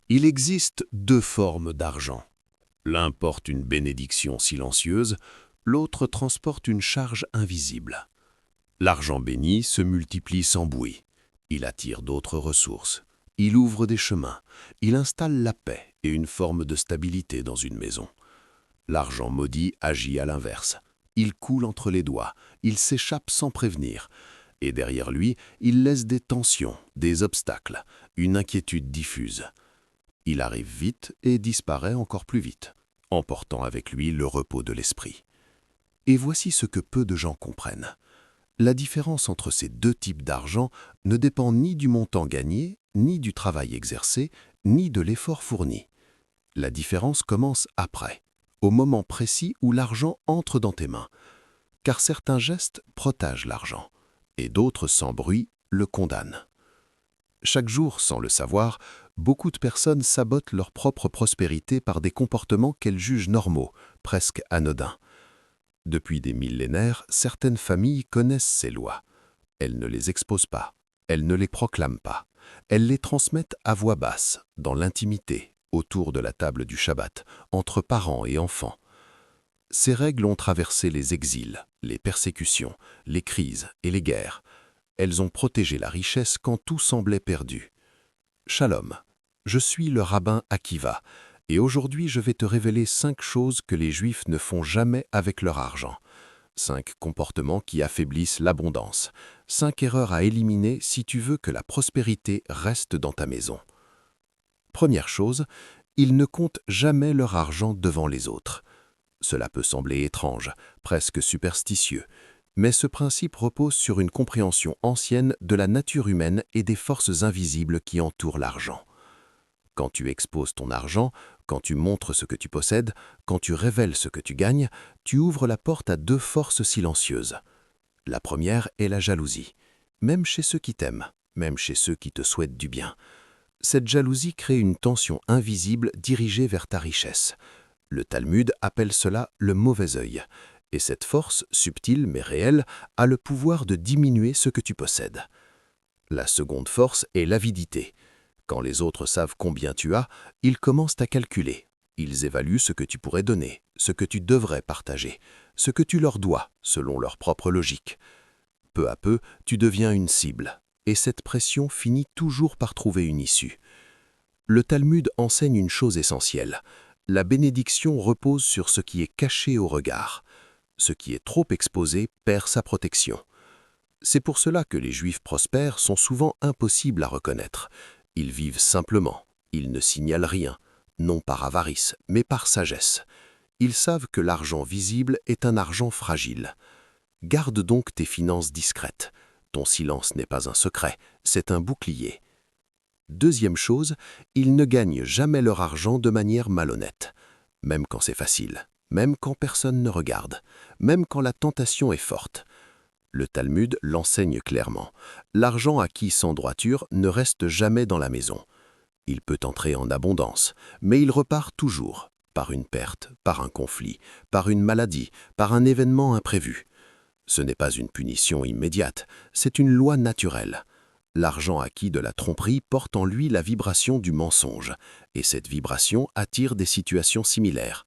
Il existe deux formes d'argent. L'un porte une bénédiction silencieuse, l'autre transporte une charge invisible. L'argent béni se multiplie sans bruit. Il attire d'autres ressources. Il ouvre des chemins. Il installe la paix et une forme de stabilité dans une maison. L'argent maudit agit à l'inverse. Il coule entre les doigts, il s'échappe sans prévenir. Et derrière lui, il laisse des tensions, des obstacles, une inquiétude diffuse. Il arrive vite et disparaît encore plus vite, emportant avec lui le repos de l'esprit. Et voici ce que peu de gens comprennent. La différence entre ces deux types d'argent ne dépend ni du montant gagné, ni du travail exercé, ni de l'effort fourni. La différence commence après, au moment précis où l'argent entre dans tes mains. Car certains gestes protègent l'argent, et d'autres sans bruit le condamnent. Chaque jour, sans le savoir, beaucoup de personnes sabotent leur propre prospérité par des comportements qu'elles jugent normaux, presque anodins. Depuis des millénaires, certaines familles connaissent ces lois. Elles ne les exposent pas, elles ne les proclament pas. Elles les transmettent à voix basse, dans l'intimité, autour de la table du Shabbat, entre parents et enfants. Ces règles ont traversé les exils, les persécutions, les crises et les guerres. Elles ont protégé la richesse quand tout semblait perdu. Shalom, je suis le rabbin Akiva, et aujourd'hui je vais te révéler 5 choses que les Juifs ne font jamais avec leur argent. 5 comportements qui affaiblissent l'abondance. 5 erreurs à éliminer si tu veux que la prospérité reste dans ta maison. Première chose, ils ne comptent jamais leur argent devant les autres. Cela peut sembler étrange, presque superstitieux, mais ce principe repose sur une compréhension ancienne de la nature humaine et des forces invisibles qui entourent l'argent. Quand tu exposes ton argent, quand tu montres ce que tu possèdes, quand tu révèles ce que tu gagnes, tu ouvres la porte à 2 forces silencieuses. La première est la jalousie, même chez ceux qui t'aiment, même chez ceux qui te souhaitent du bien. Cette jalousie crée une tension invisible dirigée vers ta richesse. Le Talmud appelle cela le mauvais œil, et cette force, subtile mais réelle, a le pouvoir de diminuer ce que tu possèdes. La seconde force est l'avidité. Quand les autres savent combien tu as, ils commencent à calculer. Ils évaluent ce que tu pourrais donner, ce que tu devrais partager, ce que tu leur dois, selon leur propre logique. Peu à peu, tu deviens une cible, et cette pression finit toujours par trouver une issue. Le Talmud enseigne une chose essentielle. La bénédiction repose sur ce qui est caché au regard. Ce qui est trop exposé perd sa protection. C'est pour cela que les Juifs prospères sont souvent impossibles à reconnaître. Ils vivent simplement, ils ne signalent rien, non par avarice, mais par sagesse. Ils savent que l'argent visible est un argent fragile. Garde donc tes finances discrètes. Ton silence n'est pas un secret, c'est un bouclier. Deuxième chose, ils ne gagnent jamais leur argent de manière malhonnête, même quand c'est facile, même quand personne ne regarde, même quand la tentation est forte. Le Talmud l'enseigne clairement. L'argent acquis sans droiture ne reste jamais dans la maison. Il peut entrer en abondance, mais il repart toujours, par une perte, par un conflit, par une maladie, par un événement imprévu. Ce n'est pas une punition immédiate, c'est une loi naturelle. L'argent acquis de la tromperie porte en lui la vibration du mensonge, et cette vibration attire des situations similaires.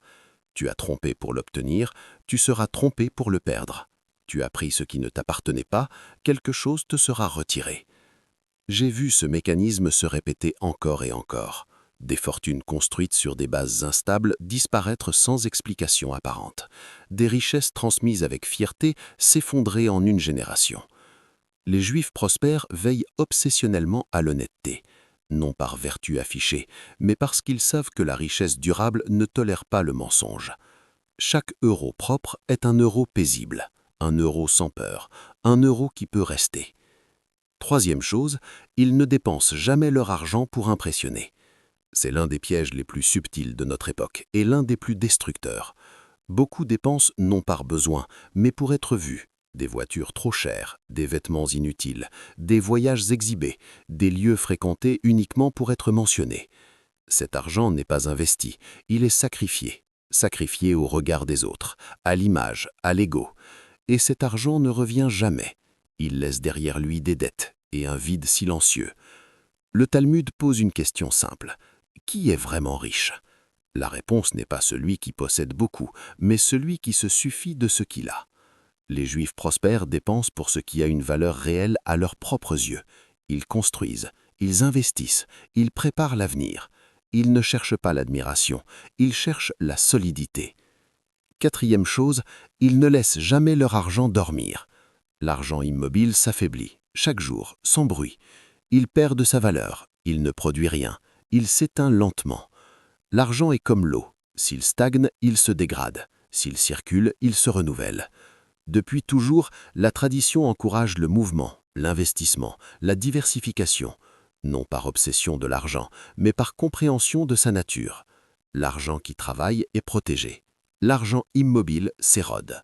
Tu as trompé pour l'obtenir, tu seras trompé pour le perdre. Tu as pris ce qui ne t'appartenait pas, quelque chose te sera retiré. J'ai vu ce mécanisme se répéter encore et encore. Des fortunes construites sur des bases instables disparaître sans explication apparente. Des richesses transmises avec fierté s'effondrer en une génération. Les Juifs prospères veillent obsessionnellement à l'honnêteté, non par vertu affichée, mais parce qu'ils savent que la richesse durable ne tolère pas le mensonge. Chaque euro propre est un euro paisible, un euro sans peur, un euro qui peut rester. Troisième chose, ils ne dépensent jamais leur argent pour impressionner. C'est l'un des pièges les plus subtils de notre époque et l'un des plus destructeurs. Beaucoup dépensent non par besoin, mais pour être vus. Des voitures trop chères, des vêtements inutiles, des voyages exhibés, des lieux fréquentés uniquement pour être mentionnés. Cet argent n'est pas investi, il est sacrifié. Sacrifié au regard des autres, à l'image, à l'ego. Et cet argent ne revient jamais. Il laisse derrière lui des dettes et un vide silencieux. Le Talmud pose une question simple. Qui est vraiment riche? La réponse n'est pas celui qui possède beaucoup, mais celui qui se suffit de ce qu'il a. Les Juifs prospères dépensent pour ce qui a une valeur réelle à leurs propres yeux. Ils construisent, ils investissent, ils préparent l'avenir. Ils ne cherchent pas l'admiration, ils cherchent la solidité. Quatrième chose, ils ne laissent jamais leur argent dormir. L'argent immobile s'affaiblit, chaque jour, sans bruit. Il perd de sa valeur, il ne produit rien, il s'éteint lentement. L'argent est comme l'eau. S'il stagne, il se dégrade. S'il circule, il se renouvelle. Depuis toujours, la tradition encourage le mouvement, l'investissement, la diversification, non par obsession de l'argent, mais par compréhension de sa nature. L'argent qui travaille est protégé. L'argent immobile s'érode.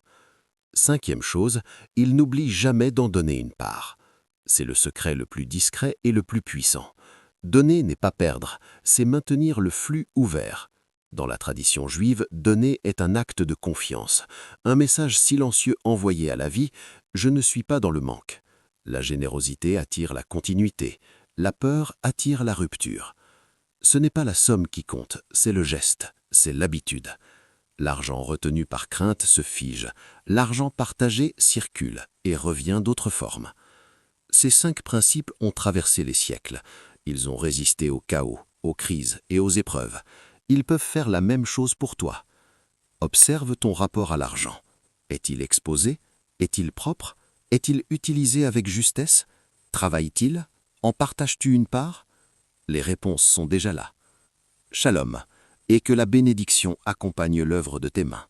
Cinquième chose, il n'oublie jamais d'en donner une part. C'est le secret le plus discret et le plus puissant. Donner n'est pas perdre, c'est maintenir le flux ouvert. Dans la tradition juive, donner est un acte de confiance, un message silencieux envoyé à la vie « je ne suis pas dans le manque ». La générosité attire la continuité, la peur attire la rupture. Ce n'est pas la somme qui compte, c'est le geste, c'est l'habitude. L'argent retenu par crainte se fige, l'argent partagé circule et revient d'autres formes. Ces 5 principes ont traversé les siècles. Ils ont résisté au chaos, aux crises et aux épreuves. Ils peuvent faire la même chose pour toi. Observe ton rapport à l'argent. Est-il exposé? Est-il propre? Est-il utilisé avec justesse? Travaille-t-il? En partages-tu une part? Les réponses sont déjà là. Shalom, et que la bénédiction accompagne l'œuvre de tes mains.